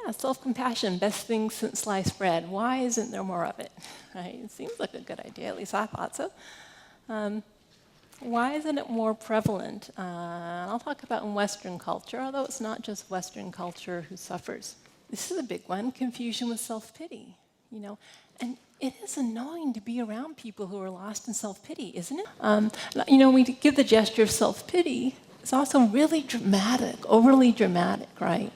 yeah, self-compassion, best thing since sliced bread. Why isn't there more of it? Right? It seems like a good idea, at least I thought so. Why isn't it more prevalent? I'll talk about in Western culture, although it's not just Western culture who suffers. This is a big one, confusion with self-pity, And it is annoying to be around people who are lost in self-pity, isn't it? We give the gesture of self-pity. It's also really dramatic, overly dramatic, right?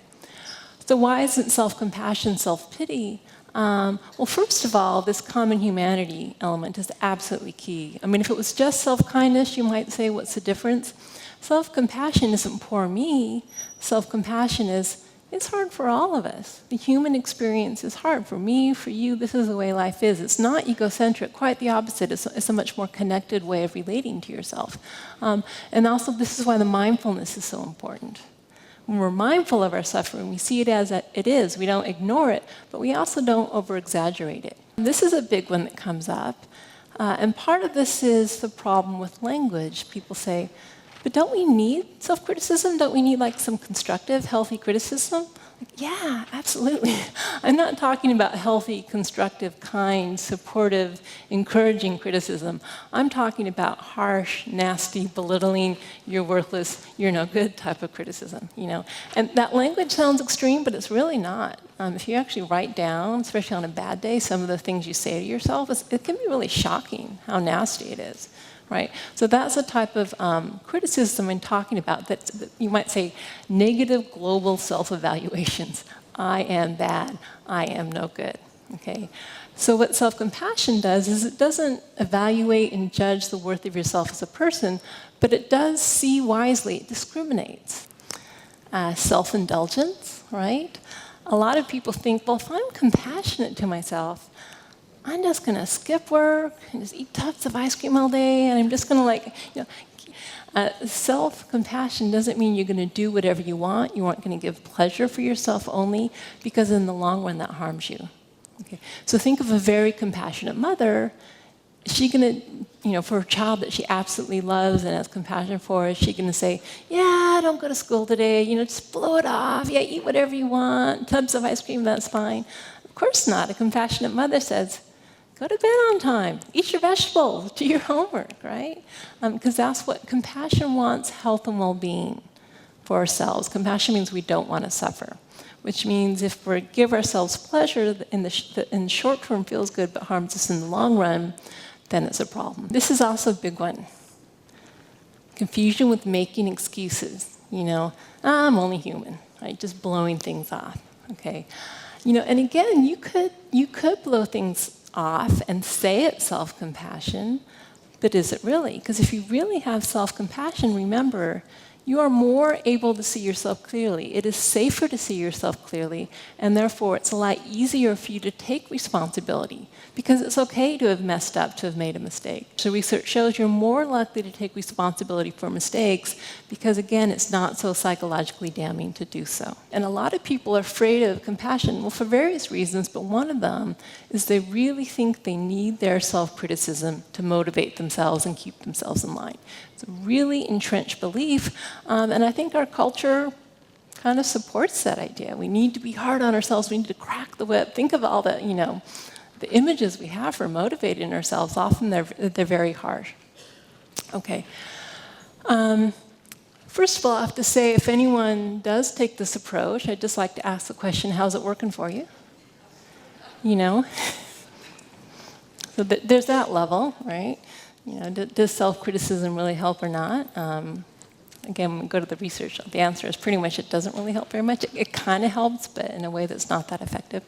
So why isn't self-compassion self-pity? Well, first of all, this common humanity element is absolutely key. I mean, if it was just self-kindness, you might say, what's the difference? Self-compassion isn't poor me. Self-compassion is, it's hard for all of us. The human experience is hard for me, for you. This is the way life is. It's not egocentric, quite the opposite. It's a much more connected way of relating to yourself. And also, this is why the mindfulness is so important. When we're mindful of our suffering, we see it as it is. We don't ignore it, but we also don't over-exaggerate it. This is a big one that comes up. And part of this is the problem with language. People say, but don't we need self-criticism? Don't we need some constructive, healthy criticism? Yeah, absolutely. I'm not talking about healthy, constructive, kind, supportive, encouraging criticism. I'm talking about harsh, nasty, belittling, you're worthless, you're no good type of criticism, And that language sounds extreme, but it's really not. If you actually write down, especially on a bad day, some of the things you say to yourself, it can be really shocking how nasty it is. Right? So that's a type of criticism I'm talking about that you might say negative global self-evaluations. I am bad. I am no good. Okay? So what self-compassion does is it doesn't evaluate and judge the worth of yourself as a person, but it does see wisely. It discriminates. Self-indulgence, right? A lot of people think, well, if I'm compassionate to myself, I'm just going to skip work and just eat tubs of ice cream all day, and I'm just going to self-compassion doesn't mean you're going to do whatever you want. You aren't going to give pleasure for yourself only, because in the long run that harms you. Okay. So think of a very compassionate mother. Is she going to, for a child that she absolutely loves and has compassion for, is she going to say, yeah, don't go to school today, just blow it off, yeah, eat whatever you want, tubs of ice cream, that's fine. Of course not. A compassionate mother says, go to bed on time, eat your vegetables, do your homework, right? Because that's what compassion wants, health and well-being for ourselves. Compassion means we don't want to suffer, which means if we give ourselves pleasure in the short term feels good but harms us in the long run, then it's a problem. This is also a big one. Confusion with making excuses. I'm only human, right? Just blowing things off, okay? And again, you could blow things off and say it's self-compassion, but is it really? Because if you really have self-compassion, remember, you are more able to see yourself clearly. It is safer to see yourself clearly, and therefore it's a lot easier for you to take responsibility, because it's okay to have messed up, to have made a mistake. So research shows you're more likely to take responsibility for mistakes because, again, it's not so psychologically damning to do so. And a lot of people are afraid of compassion, well, for various reasons, but one of them is they really think they need their self-criticism to motivate themselves and keep themselves in line. It's a really entrenched belief, and I think our culture kind of supports that idea. We need to be hard on ourselves. We need to crack the whip. Think of all the, the images we have for motivating ourselves. Often they're very harsh. Okay. First of all, I have to say, if anyone does take this approach, I'd just like to ask the question, how's it working for you? So there's that level, right? Does self-criticism really help or not? Again, when we go to the research, the answer is pretty much it doesn't really help very much. It kind of helps, but in a way that's not that effective.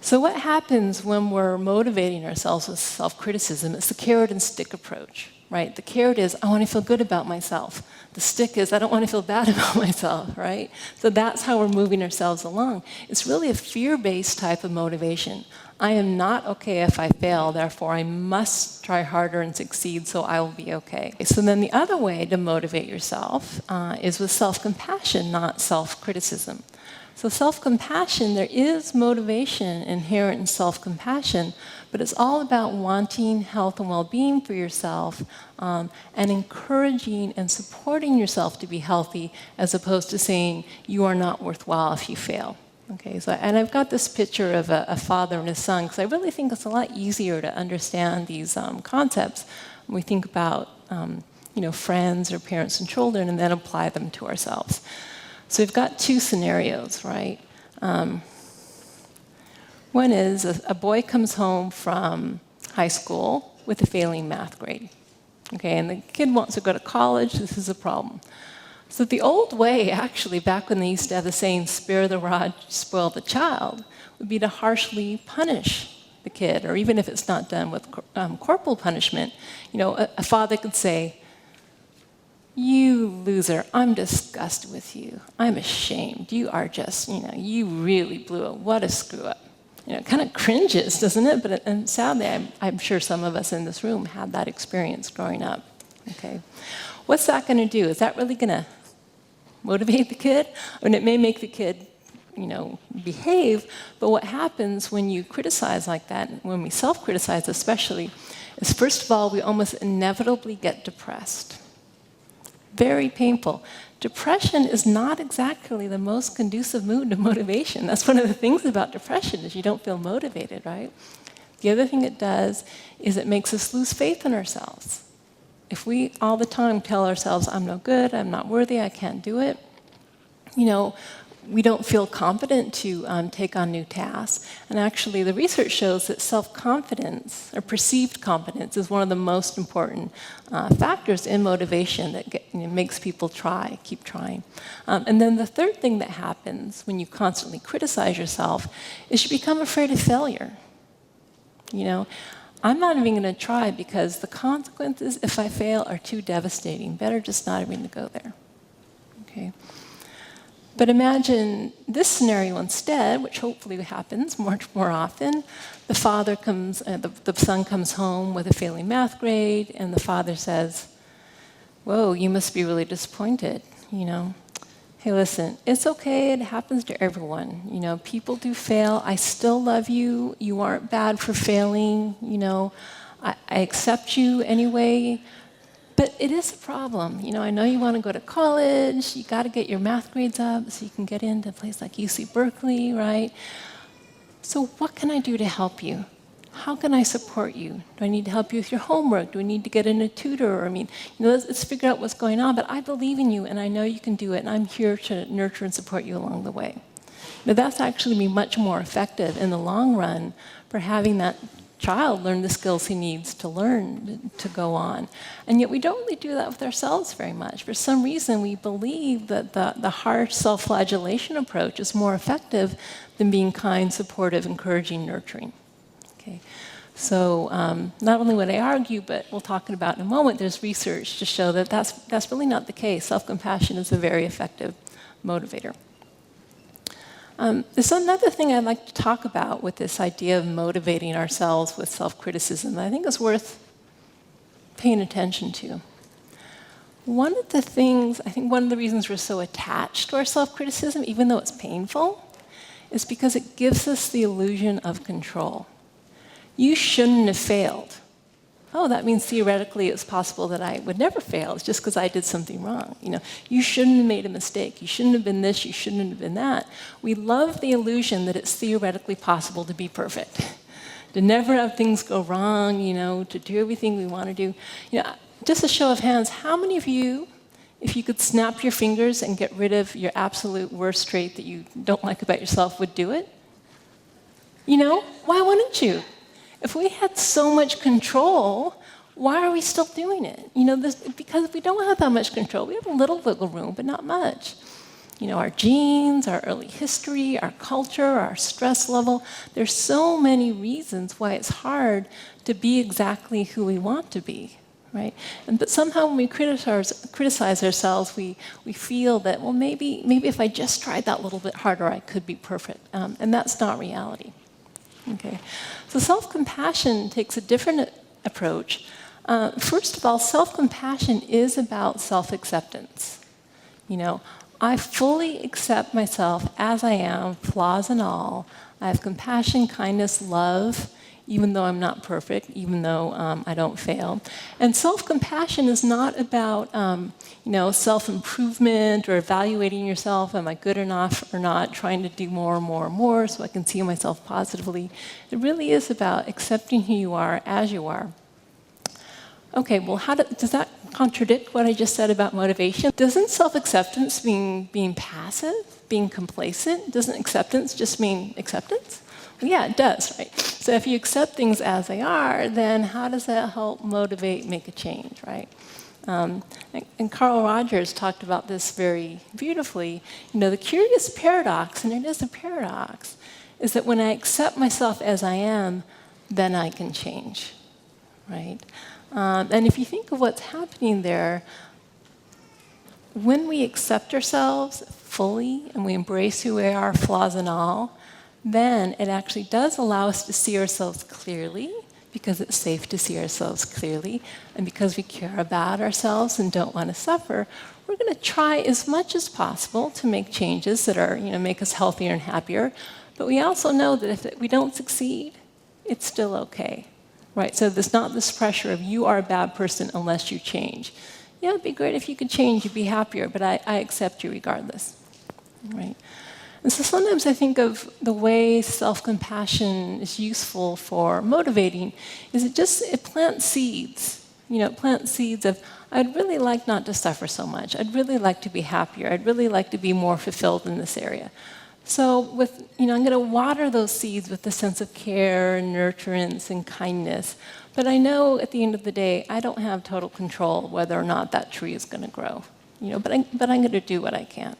So what happens when we're motivating ourselves with self-criticism? It's the carrot and stick approach, right? The carrot is, I want to feel good about myself. The stick is, I don't want to feel bad about myself, right? So that's how we're moving ourselves along. It's really a fear-based type of motivation. I am not okay if I fail, therefore I must try harder and succeed so I will be okay. So then the other way to motivate yourself is with self-compassion, not self-criticism. So self-compassion, there is motivation inherent in self-compassion, but it's all about wanting health and well-being for yourself and encouraging and supporting yourself to be healthy, as opposed to saying you are not worthwhile if you fail. Okay, so, and I've got this picture of a father and his son, because I really think it's a lot easier to understand these concepts when we think about friends or parents and children, and then apply them to ourselves. So we've got two scenarios, right? One is a boy comes home from high school with a failing math grade. Okay, and the kid wants to go to college. This is a problem. So the old way, actually, back when they used to have the saying, spare the rod, spoil the child, would be to harshly punish the kid, or even if it's not done with corporal punishment, a father could say, you loser, I'm disgusted with you. I'm ashamed. You are just, you really blew it. What a screw up. It kind of cringes, doesn't it? But and sadly, I'm sure some of us in this room had that experience growing up. Okay, what's that going to do? Is that really going to motivate the kid? I mean, it may make the kid, behave, but what happens when you criticize like that, when we self-criticize especially, is first of all, we almost inevitably get depressed. Very painful. Depression is not exactly the most conducive mood to motivation. That's one of the things about depression, is you don't feel motivated, right? The other thing it does is it makes us lose faith in ourselves. If we all the time tell ourselves, I'm no good, I'm not worthy, I can't do it, we don't feel confident to take on new tasks. And actually, the research shows that self-confidence, or perceived confidence, is one of the most important factors in motivation that makes people keep trying. And then the third thing that happens when you constantly criticize yourself is you become afraid of failure. I'm not even going to try because the consequences, if I fail, are too devastating. Better just not even to go there. Okay. But imagine this scenario instead, which hopefully happens much more often. The son comes home with a failing math grade, and the father says, "Whoa, you must be really disappointed. Hey, listen, it's okay. It happens to everyone. People do fail. I still love you. You aren't bad for failing. I accept you anyway. But it is a problem. I know you want to go to college. You got to get your math grades up so you can get into a place like UC Berkeley, right? So what can I do to help you? How can I support you? Do I need to help you with your homework? Do we need to get in a tutor? Let's figure out what's going on. But I believe in you, and I know you can do it, and I'm here to nurture and support you along the way." That's actually be much more effective in the long run for having that child learn the skills he needs to learn to go on. And yet we don't really do that with ourselves very much. For some reason, we believe that the harsh self-flagellation approach is more effective than being kind, supportive, encouraging, nurturing. Okay. So not only would I argue, but we'll talk about in a moment, there's research to show that that's really not the case. Self-compassion is a very effective motivator. There's another thing I'd like to talk about with this idea of motivating ourselves with self-criticism that I think is worth paying attention to. One of the reasons we're so attached to our self-criticism, even though it's painful, is because it gives us the illusion of control. You shouldn't have failed. Oh, that means theoretically it's possible that I would never fail. It's just because I did something wrong. You shouldn't have made a mistake. You shouldn't have been this. You shouldn't have been that. We love the illusion that it's theoretically possible to be perfect, to never have things go wrong, to do everything we want to do. Just a show of hands, how many of you, if you could snap your fingers and get rid of your absolute worst trait that you don't like about yourself, would do it? Why wouldn't you? If we had so much control, why are we still doing it? Because we don't have that much control. We have a little wiggle room, but not much. Our genes, our early history, our culture, our stress level. There's so many reasons why it's hard to be exactly who we want to be, right? But somehow when we criticize ourselves, we feel that, well, maybe if I just tried that little bit harder, I could be perfect. And that's not reality. Okay, so self-compassion takes a different approach. First of all, self-compassion is about self-acceptance. I fully accept myself as I am, flaws and all. I have compassion, kindness, love, even though I'm not perfect, even though I don't fail. And self-compassion is not about self-improvement or evaluating yourself. Am I good enough or not? Trying to do more and more and more so I can see myself positively. It really is about accepting who you are as you are. Okay, well, does that contradict what I just said about motivation? Doesn't self-acceptance mean being passive, being complacent? Doesn't acceptance just mean acceptance? Well, yeah, it does, right? So if you accept things as they are, then how does that help motivate, make a change, right? And Carl Rogers talked about this very beautifully. The curious paradox, and it is a paradox, is that when I accept myself as I am, then I can change, right? And if you think of what's happening there, when we accept ourselves fully and we embrace who we are, flaws and all, then it actually does allow us to see ourselves clearly, because it's safe to see ourselves clearly, and because we care about ourselves and don't want to suffer, we're going to try as much as possible to make changes that are, make us healthier and happier. But we also know that if we don't succeed, it's still okay. Right, so there's not this pressure of you are a bad person unless you change. Yeah, it'd be great if you could change, you'd be happier, but I accept you regardless. Right? And so sometimes I think of the way self-compassion is useful for motivating is it plants seeds. It plants seeds of, I'd really like not to suffer so much. I'd really like to be happier. I'd really like to be more fulfilled in this area. So I'm going to water those seeds with a sense of care and nurturance and kindness. But I know at the end of the day, I don't have total control whether or not that tree is going to grow. But I'm going to do what I can.